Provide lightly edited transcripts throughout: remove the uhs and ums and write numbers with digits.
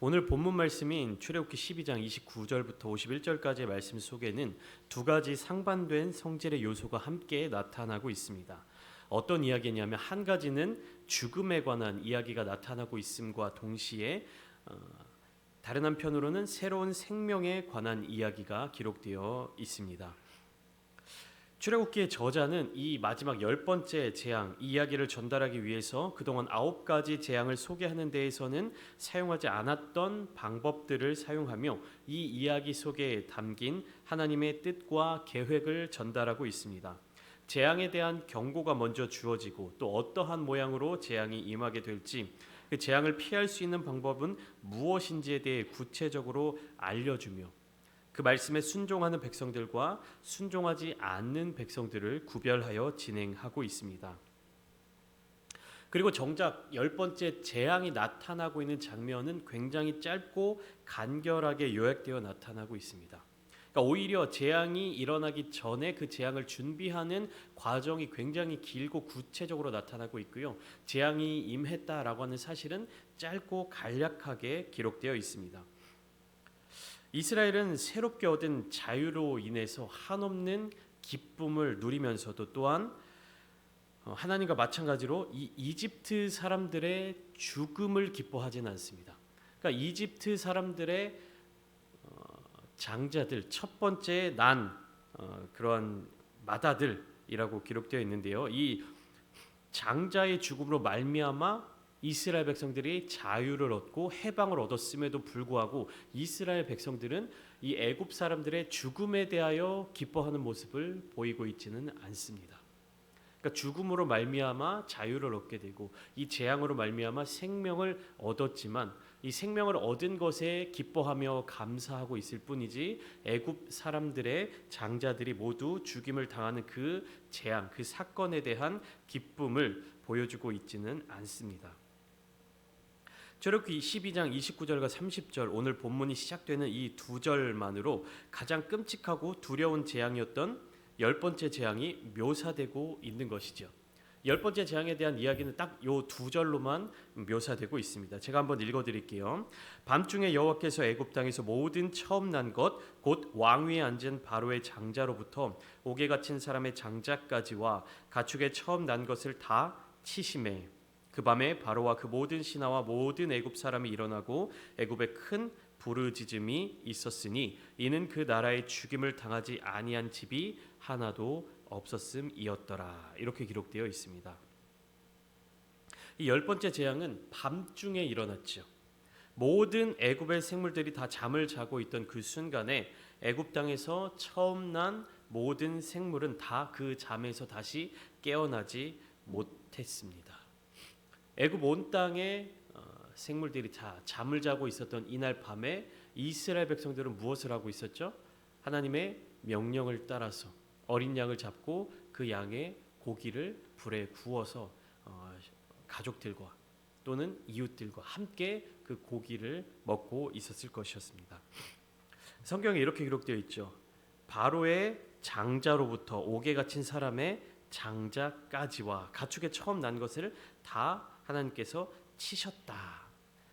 오늘 본문 말씀인 출애굽기 12장 29절부터 51절까지의 말씀 속에는 두 가지 상반된 성질의 요소가 함께 나타나고 있습니다. 어떤 이야기냐면 한 가지는 죽음에 관한 이야기가 나타나고 있음과 동시에 다른 한편으로는 새로운 생명에 관한 이야기가 기록되어 있습니다. 출애굽기의 저자는 이 마지막 10번째 재앙, 이 이야기를 전달하기 위해서 그동안 9가지 재앙을 소개하는 데에서는 사용하지 않았던 방법들을 사용하며 이 이야기 속에 담긴 하나님의 뜻과 계획을 전달하고 있습니다. 재앙에 대한 경고가 먼저 주어지고 또 어떠한 모양으로 재앙이 임하게 될지, 그 재앙을 피할 수 있는 방법은 무엇인지에 대해 구체적으로 알려주며 그 말씀에 순종하는 백성들과 순종하지 않는 백성들을 구별하여 진행하고 있습니다. 그리고 정작 10번째 재앙이 나타나고 있는 장면은 굉장히 짧고 간결하게 요약되어 나타나고 있습니다. 그러니까 오히려 재앙이 일어나기 전에 그 재앙을 준비하는 과정이 굉장히 길고 구체적으로 나타나고 있고요. 재앙이 임했다라고 하는 사실은 짧고 간략하게 기록되어 있습니다. 이스라엘은 새롭게 얻은 자유로 인해서 한없는 기쁨을 누리면서도 또한 하나님과 마찬가지로 이 이집트 사람들의 죽음을 기뻐하지는 않습니다. 그러니까 이집트 사람들의 장자들, 첫 번째 난 그러한 마다들이라고 기록되어 있는데요. 이 장자의 죽음으로 말미암아 이스라엘 백성들이 자유를 얻고 해방을 얻었음에도 불구하고 이스라엘 백성들은 이 애굽 사람들의 죽음에 대하여 기뻐하는 모습을 보이고 있지는 않습니다. 그러니까 죽음으로 말미암아 자유를 얻게 되고 이 재앙으로 말미암아 생명을 얻었지만 이 생명을 얻은 것에 기뻐하며 감사하고 있을 뿐이지 애굽 사람들의 장자들이 모두 죽임을 당하는 그 재앙, 그 사건에 대한 기쁨을 보여주고 있지는 않습니다. 출애굽기 12장 29절과 30절, 오늘 본문이 시작되는 이 두 절만으로 가장 끔찍하고 두려운 재앙이었던 10번째 재앙이 묘사되고 있는 것이죠. 10번째 재앙에 대한 이야기는 딱 이 두 절로만 묘사되고 있습니다. 제가 한번 읽어드릴게요. 밤중에 여호와께서 애굽 땅에서 모든 처음 난 것 곧 왕위에 앉은 바로의 장자로부터 옥에 갇힌 사람의 장자까지와 가축의 처음 난 것을 다 치시매 그 밤에 바로와 그 모든 신하와 모든 애굽 사람이 일어나고 애굽에 큰 부르짖음이 있었으니 이는 그 나라의 죽임을 당하지 아니한 집이 하나도 없었음이었더라. 이렇게 기록되어 있습니다. 이 10번째 재앙은 밤중에 일어났죠. 모든 애굽의 생물들이 다 잠을 자고 있던 그 순간에 애굽 땅에서 처음 난 모든 생물은 다 그 잠에서 다시 깨어나지 못했습니다. 애굽 온 땅에 생물들이 다 잠을 자고 있었던 이날 밤에 이스라엘 백성들은 무엇을 하고 있었죠? 하나님의 명령을 따라서 어린 양을 잡고 그 양의 고기를 불에 구워서 가족들과 또는 이웃들과 함께 그 고기를 먹고 있었을 것이었습니다. 성경에 이렇게 기록되어 있죠. 바로의 장자로부터 옥에 갇힌 사람의 장자까지와 가축에 처음 난 것을 다 하나님께서 치셨다.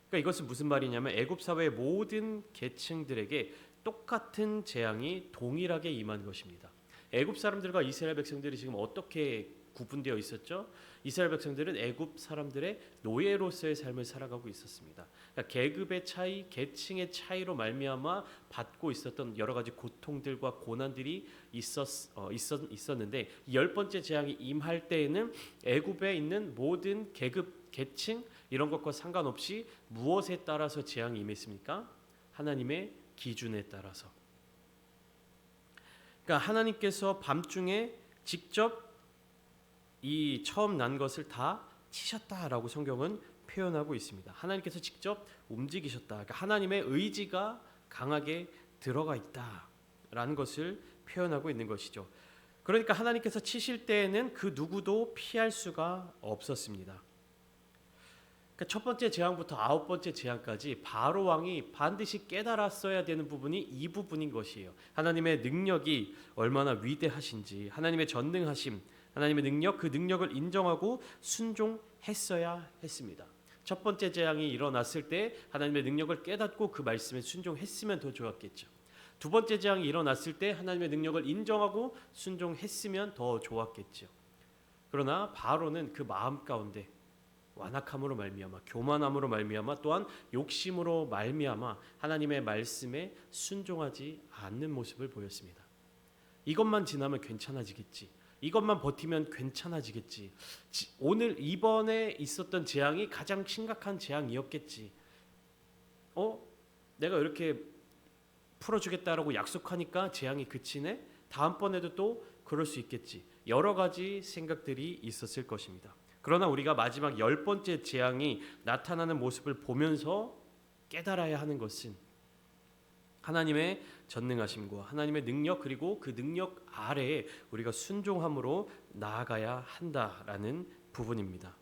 그러니까 이것은 무슨 말이냐면 애굽 사회의 모든 계층들에게 똑같은 재앙이 동일하게 임한 것입니다. 애굽 사람들과 이스라엘 백성들이 지금 어떻게 구분되어 있었죠? 이스라엘 백성들은 애굽 사람들의 노예로서의 삶을 살아가고 있었습니다. 그러니까 계급의 차이, 계층의 차이로 말미암아 받고 있었던 여러 가지 고통들과 고난들이 있었는데 10번째 재앙이 임할 때에는 애굽에 있는 모든 계급, 계층 이런 것과 상관없이 무엇에 따라서 재앙이 임했습니까? 하나님의 기준에 따라서. 그러니까 하나님께서 밤중에 직접 이 처음 난 것을 다 치셨다라고 성경은 표현하고 있습니다. 하나님께서 직접 움직이셨다. 그러니까 하나님의 의지가 강하게 들어가 있다라는 것을 표현하고 있는 것이죠. 그러니까 하나님께서 치실 때에는 그 누구도 피할 수가 없었습니다. 그러니까 첫 번째 재앙부터 9번째 재앙까지 바로 왕이 반드시 깨달았어야 되는 부분이 이 부분인 것이에요. 하나님의 능력이 얼마나 위대하신지, 하나님의 전능하심, 하나님의 능력, 그 능력을 인정하고 순종했어야 했습니다. 첫 번째 재앙이 일어났을 때 하나님의 능력을 깨닫고 그 말씀에 순종했으면 더 좋았겠죠. 두 번째 재앙이 일어났을 때 하나님의 능력을 인정하고 순종했으면 더 좋았겠죠. 그러나 바로는 그 마음 가운데 완악함으로 말미암아, 교만함으로 말미암아, 또한 욕심으로 말미암아 하나님의 말씀에 순종하지 않는 모습을 보였습니다. 이것만 지나면 괜찮아지겠지, 이것만 버티면 괜찮아지겠지, 오늘 이번에 있었던 재앙이 가장 심각한 재앙이었겠지, 내가 이렇게 풀어주겠다라고 약속하니까 재앙이 그치네, 다음번에도 또 그럴 수 있겠지, 여러 가지 생각들이 있었을 것입니다. 그러나 우리가 마지막 10번째 재앙이 나타나는 모습을 보면서 깨달아야 하는 것은 하나님의 전능하심과 하나님의 능력, 그리고 그 능력 아래에 우리가 순종함으로 나아가야 한다라는 부분입니다.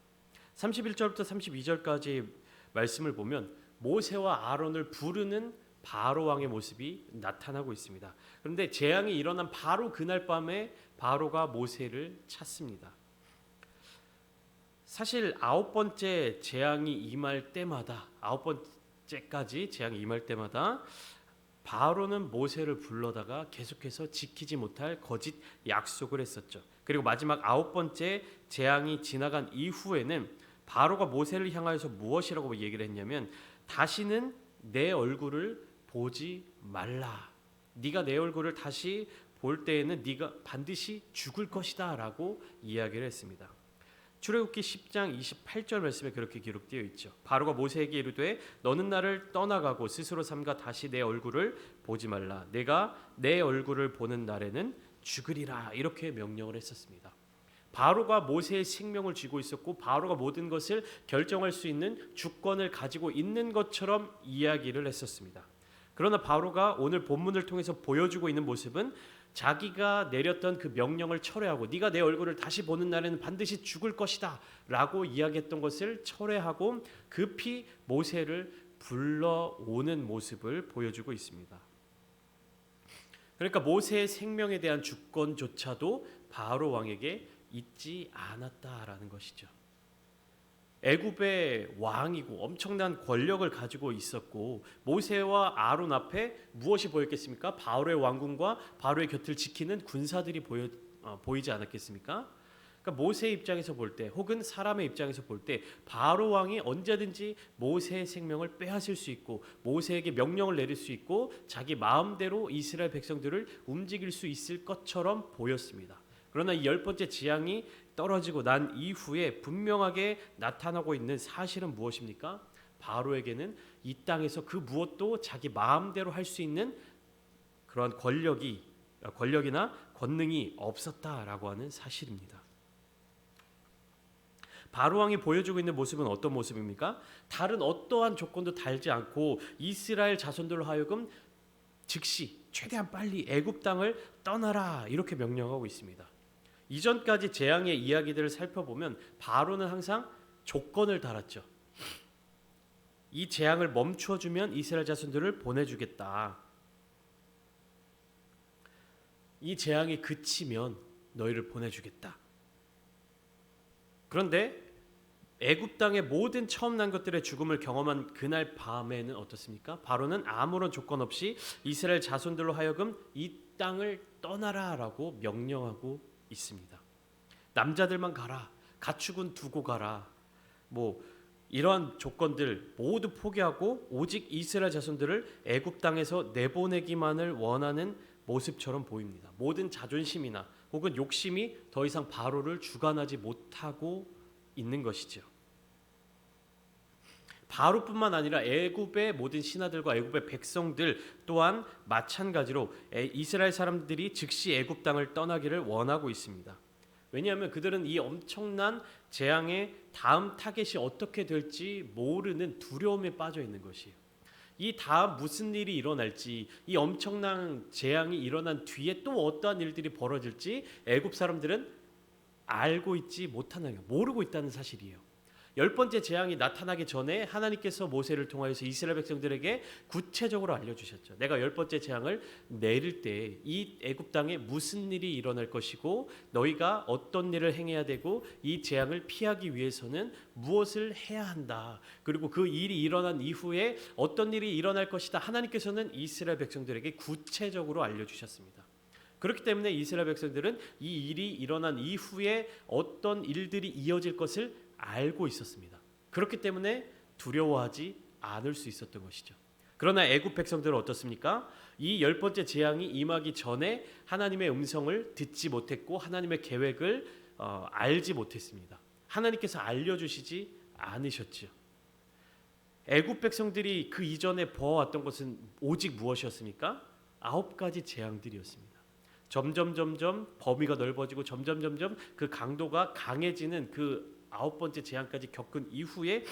31절부터 32절까지 말씀을 보면 모세와 아론을 부르는 바로 왕의 모습이 나타나고 있습니다. 그런데 재앙이 일어난 바로 그날 밤에 바로가 모세를 찾습니다. 사실 9번째 재앙이 임할 때마다, 9번째까지 재앙이 임할 때마다 바로는 모세를 불러다가 계속해서 지키지 못할 거짓 약속을 했었죠. 그리고 마지막 9번째 재앙이 지나간 이후에는 바로가 모세를 향하여서 무엇이라고 얘기를 했냐면, 다시는 내 얼굴을 보지 말라. 네가 내 얼굴을 다시 볼 때에는 네가 반드시 죽을 것이다 라고 이야기를 했습니다. 출애굽기 10장 28절 말씀에 그렇게 기록되어 있죠. 바로가 모세에게 이르되 너는 나를 떠나가고 스스로 삼가 다시 내 얼굴을 보지 말라. 내가 내 얼굴을 보는 날에는 죽으리라. 이렇게 명령을 했었습니다. 바로가 모세의 생명을 쥐고 있었고 바로가 모든 것을 결정할 수 있는 주권을 가지고 있는 것처럼 이야기를 했었습니다. 그러나 바로가 오늘 본문을 통해서 보여주고 있는 모습은 자기가 내렸던 그 명령을 철회하고 네가 내 얼굴을 다시 보는 날에는 반드시 죽을 것이다 라고 이야기했던 것을 철회하고 급히 모세를 불러오는 모습을 보여주고 있습니다. 그러니까 모세의 생명에 대한 주권조차도 바로 왕에게 있지 않았다라는 것이죠. 애굽의 왕이고 엄청난 권력을 가지고 있었고 모세와 아론 앞에 무엇이 보였겠습니까? 바로의 왕궁과 바로의 곁을 지키는 군사들이 보이지 않았겠습니까? 그러니까 모세의 입장에서 볼 때 혹은 사람의 입장에서 볼 때 바로 왕이 언제든지 모세의 생명을 빼앗을 수 있고 모세에게 명령을 내릴 수 있고 자기 마음대로 이스라엘 백성들을 움직일 수 있을 것처럼 보였습니다. 그러나 이 10번째 재앙이 떨어지고 난 이후에 분명하게 나타나고 있는 사실은 무엇입니까? 바로에게는 이 땅에서 그 무엇도 자기 마음대로 할 수 있는 그러한 권력이나 권능이 없었다라고 하는 사실입니다. 바로 왕이 보여주고 있는 모습은 어떤 모습입니까? 다른 어떠한 조건도 달지 않고 이스라엘 자손들로 하여금 즉시 최대한 빨리 애굽 땅을 떠나라 이렇게 명령하고 있습니다. 이전까지 재앙의 이야기들을 살펴보면 바로는 항상 조건을 달았죠. 이 재앙을 멈춰주면 이스라엘 자손들을 보내주겠다. 이 재앙이 그치면 너희를 보내주겠다. 그런데 애굽 땅의 모든 처음 난 것들의 죽음을 경험한 그날 밤에는 어떻습니까? 바로는 아무런 조건 없이 이스라엘 자손들로 하여금 이 땅을 떠나라라고 명령하고 있습니다. 남자들만 가라, 가축은 두고 가라, 이러한 조건들 모두 포기하고 오직 이스라엘 자손들을 애굽 땅에서 내보내기만을 원하는 모습처럼 보입니다. 모든 자존심이나 혹은 욕심이 더 이상 바로를 주관하지 못하고 있는 것이죠. 바로뿐만 아니라 애굽의 모든 신하들과 애굽의 백성들 또한 마찬가지로 이스라엘 사람들이 즉시 애굽 땅을 떠나기를 원하고 있습니다. 왜냐하면 그들은 이 엄청난 재앙의 다음 타겟이 어떻게 될지 모르는 두려움에 빠져 있는 것이에요. 이 다음 무슨 일이 일어날지, 이 엄청난 재앙이 일어난 뒤에 또 어떠한 일들이 벌어질지 애굽 사람들은 알고 있지 못하는, 모르고 있다는 사실이에요. 10번째 재앙이 나타나기 전에 하나님께서 모세를 통하여서 이스라엘 백성들에게 구체적으로 알려주셨죠. 내가 10번째 재앙을 내릴 때 이 애굽 땅에 무슨 일이 일어날 것이고 너희가 어떤 일을 행해야 되고 이 재앙을 피하기 위해서는 무엇을 해야 한다. 그리고 그 일이 일어난 이후에 어떤 일이 일어날 것이다. 하나님께서는 이스라엘 백성들에게 구체적으로 알려주셨습니다. 그렇기 때문에 이스라엘 백성들은 이 일이 일어난 이후에 어떤 일들이 이어질 것을 알고 있었습니다. 그렇기 때문에 두려워하지 않을 수 있었던 것이죠. 그러나 애굽 백성들은 어떻습니까? 이 10번째 재앙이 임하기 전에 하나님의 음성을 듣지 못했고 하나님의 계획을 알지 못했습니다. 하나님께서 알려주시지 않으셨죠. 애굽 백성들이 그 이전에 보아왔던 것은 오직 무엇이었습니까? 9가지 재앙들이었습니다. 점점 범위가 넓어지고 점점 그 강도가 강해지는 그 9번째 재앙까지 겪은 이후에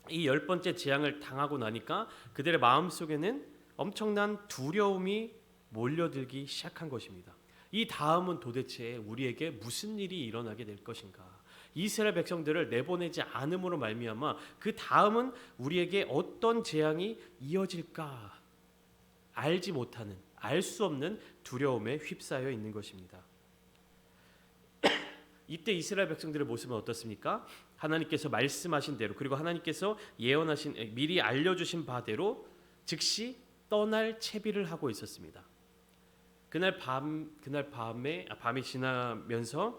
이 10번째 재앙을 당하고 나니까 그들의 마음속에는 엄청난 두려움이 몰려들기 시작한 것입니다. 이 다음은 도대체 우리에게 무슨 일이 일어나게 될 것인가? 이스라엘 백성들을 내보내지 않음으로 말미암아 그 다음은 우리에게 어떤 재앙이 이어질까? 알지 못하는, 알 수 없는 두려움에 휩싸여 있는 것입니다. 이때 이스라엘 백성들의 모습은 어떻습니까? 하나님께서 말씀하신 대로 그리고 하나님께서 예언하신 미리 알려주신 바대로 즉시 떠날 채비를 하고 있었습니다. 그날 밤이 지나면서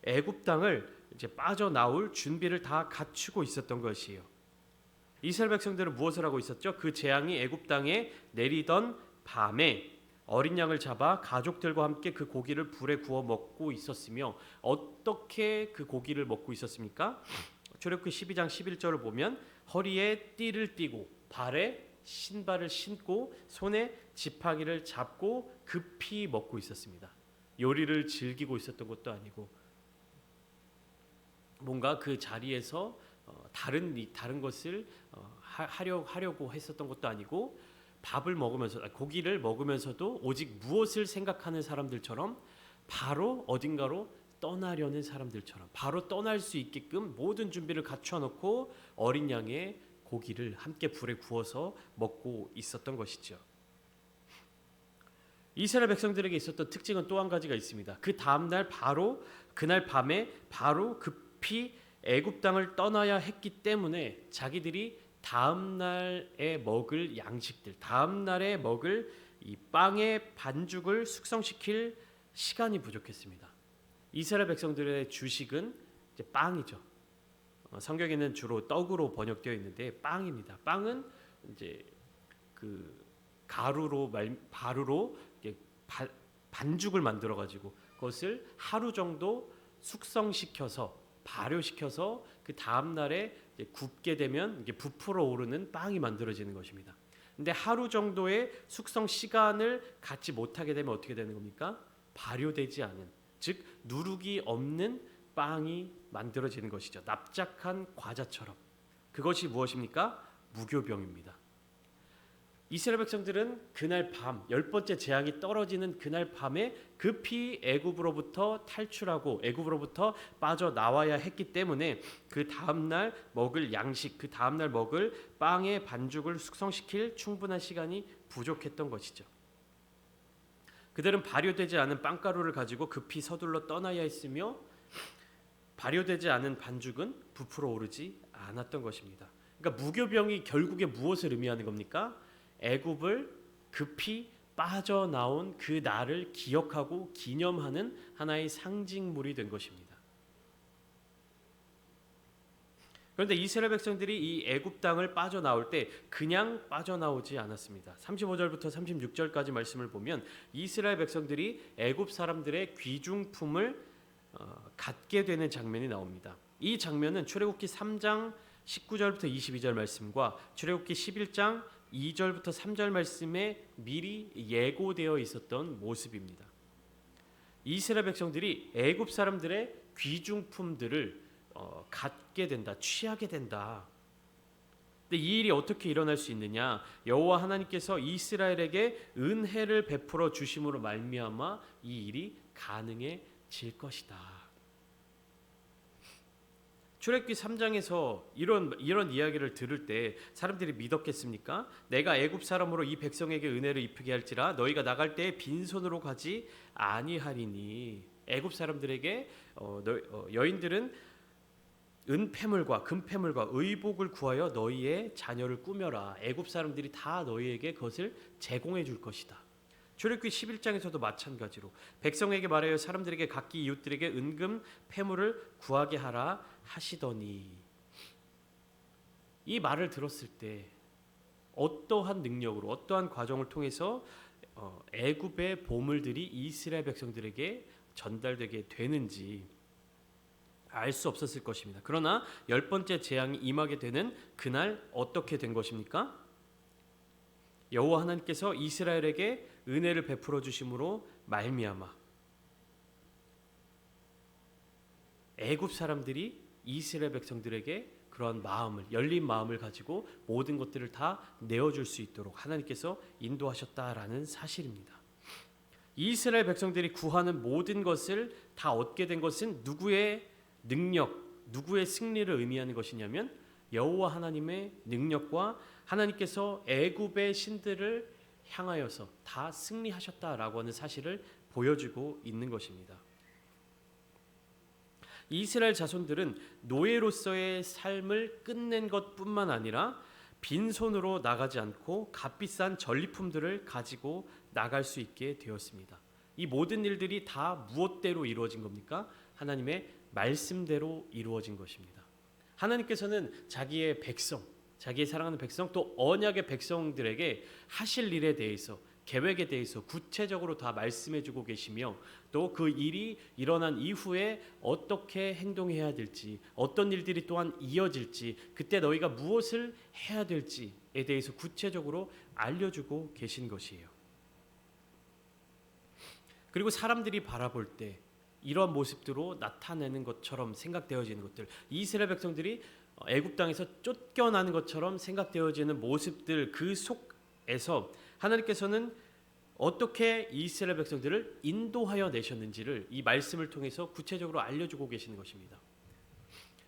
애굽 땅을 이제 빠져나올 준비를 다 갖추고 있었던 것이에요. 이스라엘 백성들은 무엇을 하고 있었죠? 그 재앙이 애굽 땅에 내리던 밤에 어린 양을 잡아 가족들과 함께 그 고기를 불에 구워 먹고 있었으며 어떻게 그 고기를 먹고 있었습니까? 출애굽기 12장 11절을 보면 허리에 띠를 띠고 발에 신발을 신고 손에 지팡이를 잡고 급히 먹고 있었습니다. 요리를 즐기고 있었던 것도 아니고 뭔가 그 자리에서 다른 것을 하려고 했었던 것도 아니고 밥을 먹으면서 고기를 먹으면서도 오직 무엇을 생각하는 사람들처럼 바로 어딘가로 떠나려는 사람들처럼 바로 떠날 수 있게끔 모든 준비를 갖춰 놓고 어린 양의 고기를 함께 불에 구워서 먹고 있었던 것이죠. 이스라엘 백성들에게 있었던 특징은 또 한 가지가 있습니다. 그 다음 날 바로 그날 밤에 바로 급히 애굽 땅을 떠나야 했기 때문에 자기들이 다음 날에 먹을 양식들, 다음 날에 먹을 이 빵의 반죽을 숙성시킬 시간이 부족했습니다. 이스라엘 백성들의 주식은 이제 빵이죠. 성경에는 주로 떡으로 번역되어 있는데 빵입니다. 빵은 이제 그 가루로 반죽을 만들어 가지고 그것을 하루 정도 숙성시켜서 발효시켜서 그 다음 날에 굽게 되면 이게 부풀어 오르는 빵이 만들어지는 것입니다. 근데 하루 정도의 숙성 시간을 갖지 못하게 되면 어떻게 되는 겁니까? 발효되지 않은, 즉 누룩이 없는 빵이 만들어지는 것이죠. 납작한 과자처럼. 그것이 무엇입니까? 무교병입니다. 이스라엘 백성들은 그날 밤 10번째 재앙이 떨어지는 그날 밤에 급히 애굽으로부터 탈출하고 애굽으로부터 빠져나와야 했기 때문에 그 다음날 먹을 양식, 그 다음날 먹을 빵의 반죽을 숙성시킬 충분한 시간이 부족했던 것이죠. 그들은 발효되지 않은 빵가루를 가지고 급히 서둘러 떠나야 했으며 발효되지 않은 반죽은 부풀어 오르지 않았던 것입니다. 그러니까 무교병이 결국에 무엇을 의미하는 겁니까? 애굽을 급히 빠져나온 그 날을 기억하고 기념하는 하나의 상징물이 된 것입니다. 그런데 이스라엘 백성들이 이 애굽 땅을 빠져나올 때 그냥 빠져나오지 않았습니다. 35절부터 36절까지 말씀을 보면 이스라엘 백성들이 애굽 사람들의 귀중품을 갖게 되는 장면이 나옵니다. 이 장면은 출애굽기 3장 19절부터 22절 말씀과 출애굽기 11장 2절부터 3절 말씀에 미리 예고되어 있었던 모습입니다. 이스라엘 백성들이 애굽 사람들의 귀중품들을 갖게 된다, 취하게 된다. 근데 이 일이 어떻게 일어날 수 있느냐? 여호와 하나님께서 이스라엘에게 은혜를 베풀어 주심으로 말미암아 이 일이 가능해질 것이다. 출애굽기 3장에서 이런 이야기를 들을 때 사람들이 믿었겠습니까? 내가 애굽 사람으로 이 백성에게 은혜를 입히게 할지라 너희가 나갈 때에 빈손으로 가지 아니하리니. 애굽 사람들에게 여인들은 은폐물과 금폐물과 의복을 구하여 너희의 자녀를 꾸며라. 애굽 사람들이 다 너희에게 그것을 제공해 줄 것이다. 출애굽기 11장에서도 마찬가지로 백성에게 말하여 사람들에게 각기 이웃들에게 은금 폐물을 구하게 하라 하시더니. 이 말을 들었을 때 어떠한 능력으로 어떠한 과정을 통해서 애굽의 보물들이 이스라엘 백성들에게 전달되게 되는지 알 수 없었을 것입니다. 그러나 10번째 재앙이 임하게 되는 그날 어떻게 된 것입니까? 여호와 하나님께서 이스라엘에게 은혜를 베풀어 주심으로 말미암아 애굽 사람들이 이스라엘 백성들에게 그러한 마음을, 열린 마음을 가지고 모든 것들을 다 내어줄 수 있도록 하나님께서 인도하셨다라는 사실입니다. 이스라엘 백성들이 구하는 모든 것을 다 얻게 된 것은 누구의 능력, 누구의 승리를 의미하는 것이냐면 여호와 하나님의 능력과 하나님께서 애굽의 신들을 향하여서 다 승리하셨다라고 하는 사실을 보여주고 있는 것입니다. 이스라엘 자손들은 노예로서의 삶을 끝낸 것뿐만 아니라 빈손으로 나가지 않고 값비싼 전리품들을 가지고 나갈 수 있게 되었습니다. 이 모든 일들이 다 무엇대로 이루어진 겁니까? 하나님의 말씀대로 이루어진 것입니다. 하나님께서는 자기의 백성, 자기의 사랑하는 백성, 또 언약의 백성들에게 하실 일에 대해서, 계획에 대해서 구체적으로 다 말씀해주고 계시며 또 그 일이 일어난 이후에 어떻게 행동해야 될지, 어떤 일들이 또한 이어질지, 그때 너희가 무엇을 해야 될지에 대해서 구체적으로 알려주고 계신 것이에요. 그리고 사람들이 바라볼 때 이러한 모습들로 나타내는 것처럼 생각되어지는 것들, 이스라엘 백성들이 애굽 땅에서 쫓겨나는 것처럼 생각되어지는 모습들, 그 속에서 하나님께서는 어떻게 이스라엘 백성들을 인도하여 내셨는지를 이 말씀을 통해서 구체적으로 알려주고 계시는 것입니다.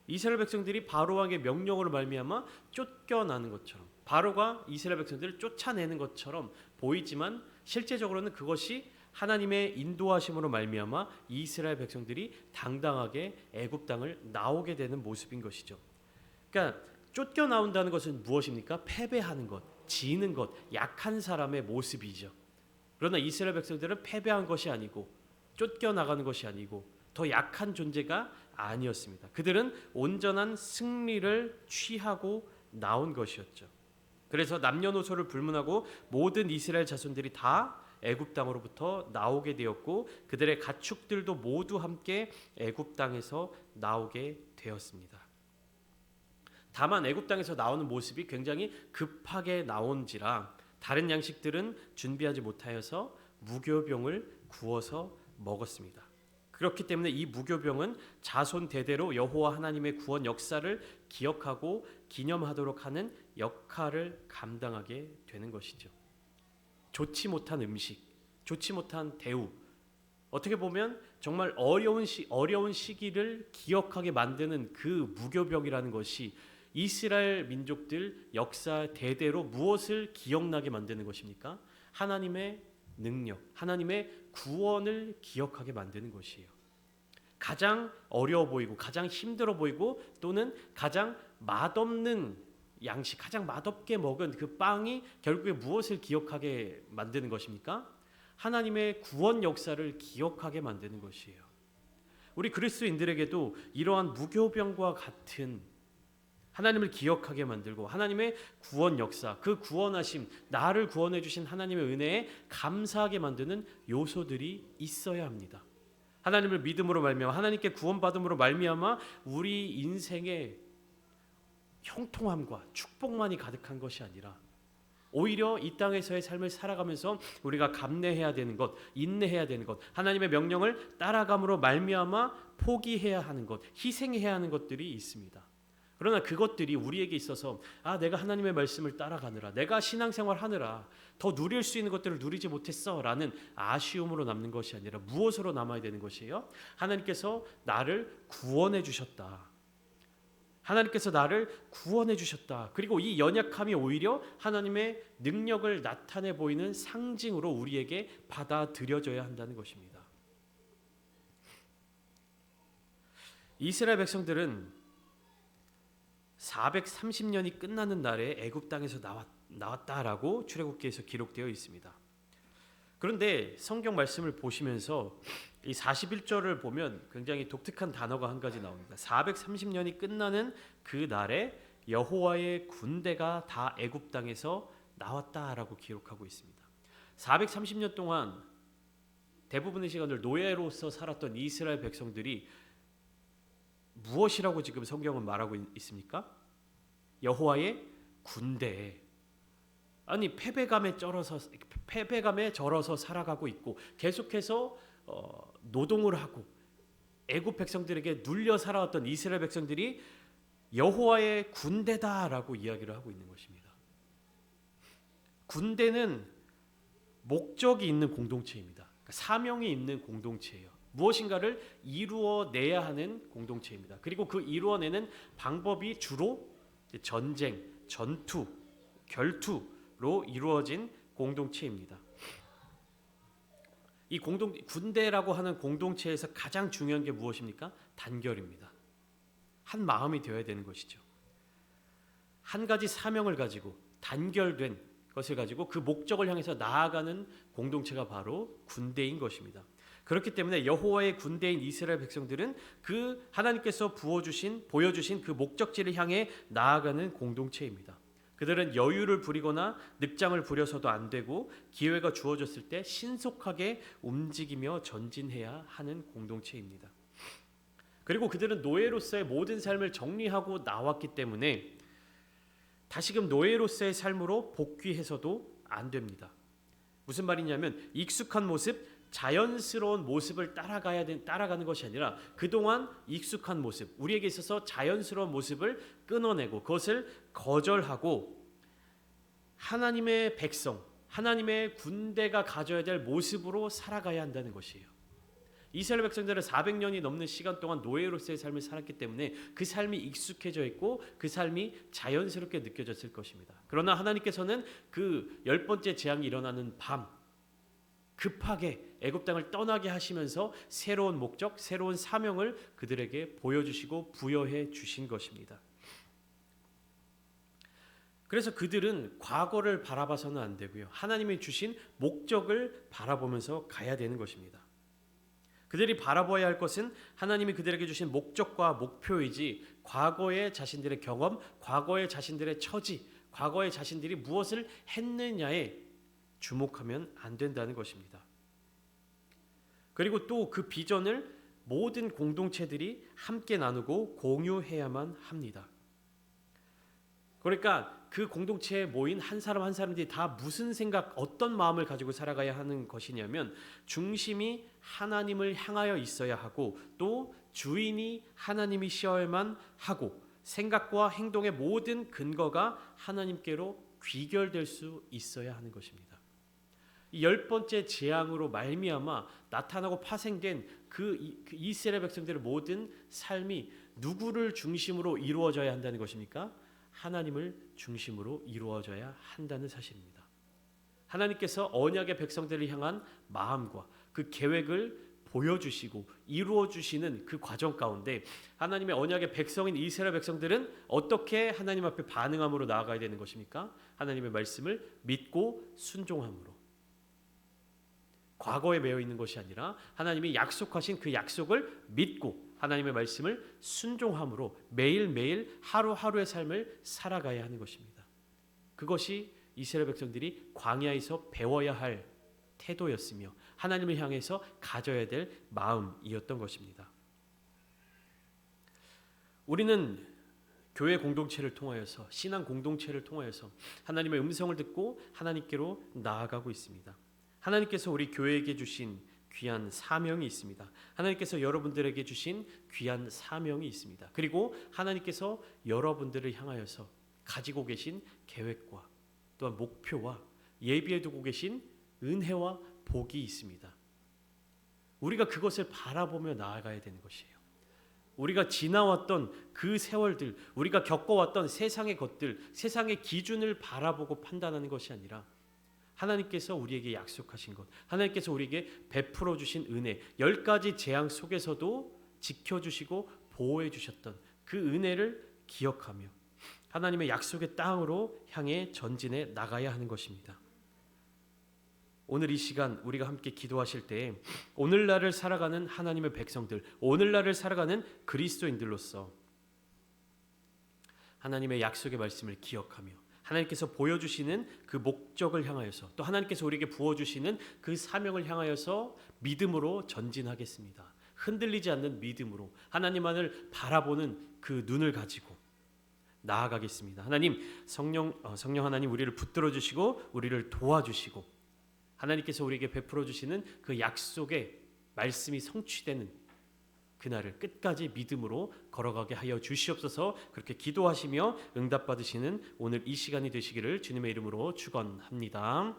이스라엘 백성들이 바로 왕의 명령으로 말미암아 쫓겨나는 것처럼, 바로가 이스라엘 백성들을 쫓아내는 것처럼 보이지만 실제적으로는 그것이 하나님의 인도하심으로 말미암아 이스라엘 백성들이 당당하게 애굽 땅을 나오게 되는 모습인 것이죠. 그러니까 쫓겨나온다는 것은 무엇입니까? 패배하는 것, 지는 것, 약한 사람의 모습이죠. 그러나 이스라엘 백성들은 패배한 것이 아니고 쫓겨나가는 것이 아니고 더 약한 존재가 아니었습니다. 그들은 온전한 승리를 취하고 나온 것이었죠. 그래서 남녀노소를 불문하고 모든 이스라엘 자손들이 다 애굽 땅으로부터 나오게 되었고 그들의 가축들도 모두 함께 애굽 땅에서 나오게 되었습니다. 다만 애굽 땅에서 나오는 모습이 굉장히 급하게 나온지라 다른 양식들은 준비하지 못하여서 무교병을 구워서 먹었습니다. 그렇기 때문에 이 무교병은 자손 대대로 여호와 하나님의 구원 역사를 기억하고 기념하도록 하는 역할을 감당하게 되는 것이죠. 좋지 못한 음식, 좋지 못한 대우, 어떻게 보면 정말 어려운 시기를 기억하게 만드는 그 무교병이라는 것이 이스라엘 민족들 역사 대대로 무엇을 기억나게 만드는 것입니까? 하나님의 능력, 하나님의 구원을 기억하게 만드는 것이에요. 가장 어려워 보이고 가장 힘들어 보이고 또는 가장 맛없는 양식, 가장 맛없게 먹은 그 빵이 결국에 무엇을 기억하게 만드는 것입니까? 하나님의 구원 역사를 기억하게 만드는 것이에요. 우리 그리스도인들에게도 이러한 무교병과 같은 하나님을 기억하게 만들고 하나님의 구원 역사, 그 구원하심, 나를 구원해 주신 하나님의 은혜에 감사하게 만드는 요소들이 있어야 합니다. 하나님을 믿음으로 말미암아 하나님께 구원받음으로 말미암아 우리 인생에 형통함과 축복만이 가득한 것이 아니라 오히려 이 땅에서의 삶을 살아가면서 우리가 감내해야 되는 것, 인내해야 되는 것, 하나님의 명령을 따라감으로 말미암아 포기해야 하는 것, 희생해야 하는 것들이 있습니다. 그러나 그것들이 우리에게 있어서 내가 하나님의 말씀을 따라가느라, 내가 신앙생활 하느라 더 누릴 수 있는 것들을 누리지 못했어 라는 아쉬움으로 남는 것이 아니라 무엇으로 남아야 되는 것이에요? 하나님께서 나를 구원해 주셨다. 하나님께서 나를 구원해 주셨다. 그리고 이 연약함이 오히려 하나님의 능력을 나타내 보이는 상징으로 우리에게 받아들여져야 한다는 것입니다. 이스라엘 백성들은 430년이 끝나는 날에 애굽 땅에서 나왔다라고 출애굽기에서 기록되어 있습니다. 그런데 성경 말씀을 보시면서 이 41절을 보면 굉장히 독특한 단어가 한 가지 나옵니다. 430년이 끝나는 그 날에 여호와의 군대가 다 애굽 땅에서 나왔다라고 기록하고 있습니다. 430년 동안 대부분의 시간을 노예로서 살았던 이스라엘 백성들이 무엇이라고 지금 성경은 말하고 있습니까? 여호와의 군대. 아니 패배감에 절어서 살아가고 있고 계속해서 노동을 하고 애굽 백성들에게 눌려 살아왔던 이스라엘 백성들이 여호와의 군대다라고 이야기를 하고 있는 것입니다. 군대는 목적이 있는 공동체입니다. 그러니까 사명이 있는 공동체예요. 무엇인가를 이루어내야 하는 공동체입니다. 그리고 그 이루어내는 방법이 주로 전쟁, 전투, 결투로 이루어진 공동체입니다. 이 군대라고 하는 공동체에서 가장 중요한 게 무엇입니까? 단결입니다. 한 마음이 되어야 되는 것이죠. 한 가지 사명을 가지고 단결된 것을 가지고 그 목적을 향해서 나아가는 공동체가 바로 군대인 것입니다. 그렇기 때문에 여호와의 군대인 이스라엘 백성들은 그 하나님께서 보여주신 그 목적지를 향해 나아가는 공동체입니다. 그들은 여유를 부리거나 늑장을 부려서도 안 되고 기회가 주어졌을 때 신속하게 움직이며 전진해야 하는 공동체입니다. 그리고 그들은 노예로서의 모든 삶을 정리하고 나왔기 때문에 다시금 노예로서의 삶으로 복귀해서도 안 됩니다. 무슨 말이냐면 익숙한 모습, 자연스러운 모습을 따라가는 것이 아니라 그동안 익숙한 모습, 우리에게 있어서 자연스러운 모습을 끊어내고 그것을 거절하고 하나님의 백성, 하나님의 군대가 가져야 될 모습으로 살아가야 한다는 것이에요. 이스라엘 백성들은 400년이 넘는 시간 동안 노예로서의 삶을 살았기 때문에 그 삶이 익숙해져 있고 그 삶이 자연스럽게 느껴졌을 것입니다. 그러나 하나님께서는 그 10번째 재앙이 일어나는 밤 급하게 애굽 땅을 떠나게 하시면서 새로운 목적, 새로운 사명을 그들에게 보여주시고 부여해 주신 것입니다. 그래서 그들은 과거를 바라봐서는 안 되고요. 하나님이 주신 목적을 바라보면서 가야 되는 것입니다. 그들이 바라봐야 할 것은 하나님이 그들에게 주신 목적과 목표이지 과거의 자신들의 경험, 과거의 자신들의 처지, 과거의 자신들이 무엇을 했느냐에 주목하면 안 된다는 것입니다. 그리고 또 그 비전을 모든 공동체들이 함께 나누고 공유해야만 합니다. 그러니까 그 공동체에 모인 한 사람 한 사람들이 다 무슨 생각, 어떤 마음을 가지고 살아가야 하는 것이냐면 중심이 하나님을 향하여 있어야 하고 또 주인이 하나님이셔야만 하고 생각과 행동의 모든 근거가 하나님께로 귀결될 수 있어야 하는 것입니다. 이 10번째 재앙으로 말미암아 나타나고 파생된 그 이스라엘 백성들의 모든 삶이 누구를 중심으로 이루어져야 한다는 것입니까? 하나님을 중심으로 이루어져야 한다는 사실입니다. 하나님께서 언약의 백성들을 향한 마음과 그 계획을 보여주시고 이루어주시는 그 과정 가운데 하나님의 언약의 백성인 이스라엘 백성들은 어떻게 하나님 앞에 반응함으로 나아가야 되는 것입니까? 하나님의 말씀을 믿고 순종함으로. 과거에 매여 있는 것이 아니라 하나님이 약속하신 그 약속을 믿고 하나님의 말씀을 순종함으로 매일매일 하루하루의 삶을 살아가야 하는 것입니다. 그것이 이스라엘 백성들이 광야에서 배워야 할 태도였으며 하나님을 향해서 가져야 될 마음이었던 것입니다. 우리는 교회 공동체를 통하여서 신앙 공동체를 통하여서 하나님의 음성을 듣고 하나님께로 나아가고 있습니다. 하나님께서 우리 교회에게 주신 귀한 사명이 있습니다. 하나님께서 여러분들에게 주신 귀한 사명이 있습니다. 그리고 하나님께서 여러분들을 향하여서 가지고 계신 계획과 또한 목표와 예비해 두고 계신 은혜와 복이 있습니다. 우리가 그것을 바라보며 나아가야 되는 것이에요. 우리가 지나왔던 그 세월들, 우리가 겪어왔던 세상의 것들, 세상의 기준을 바라보고 판단하는 것이 아니라 하나님께서 우리에게 약속하신 것, 하나님께서 우리에게 베풀어 주신 은혜, 10가지 재앙 속에서도 지켜주시고 보호해 주셨던 그 은혜를 기억하며 하나님의 약속의 땅으로 향해 전진해 나가야 하는 것입니다. 오늘 이 시간 우리가 함께 기도하실 때 오늘날을 살아가는 하나님의 백성들, 오늘날을 살아가는 그리스도인들로서 하나님의 약속의 말씀을 기억하며 하나님께서 보여주시는 그 목적을 향하여서 또 하나님께서 우리에게 부어주시는 그 사명을 향하여서 믿음으로 전진하겠습니다. 흔들리지 않는 믿음으로 하나님만을 바라보는 그 눈을 가지고 나아가겠습니다. 하나님, 성령 하나님 우리를 붙들어 주시고 우리를 도와주시고 하나님께서 우리에게 베풀어 주시는 그 약속의 말씀이 성취되는 그날을 끝까지 믿음으로 걸어가게 하여 주시옵소서. 그렇게 기도하시며 응답받으시는 오늘 이 시간이 되시기를 주님의 이름으로 축원합니다.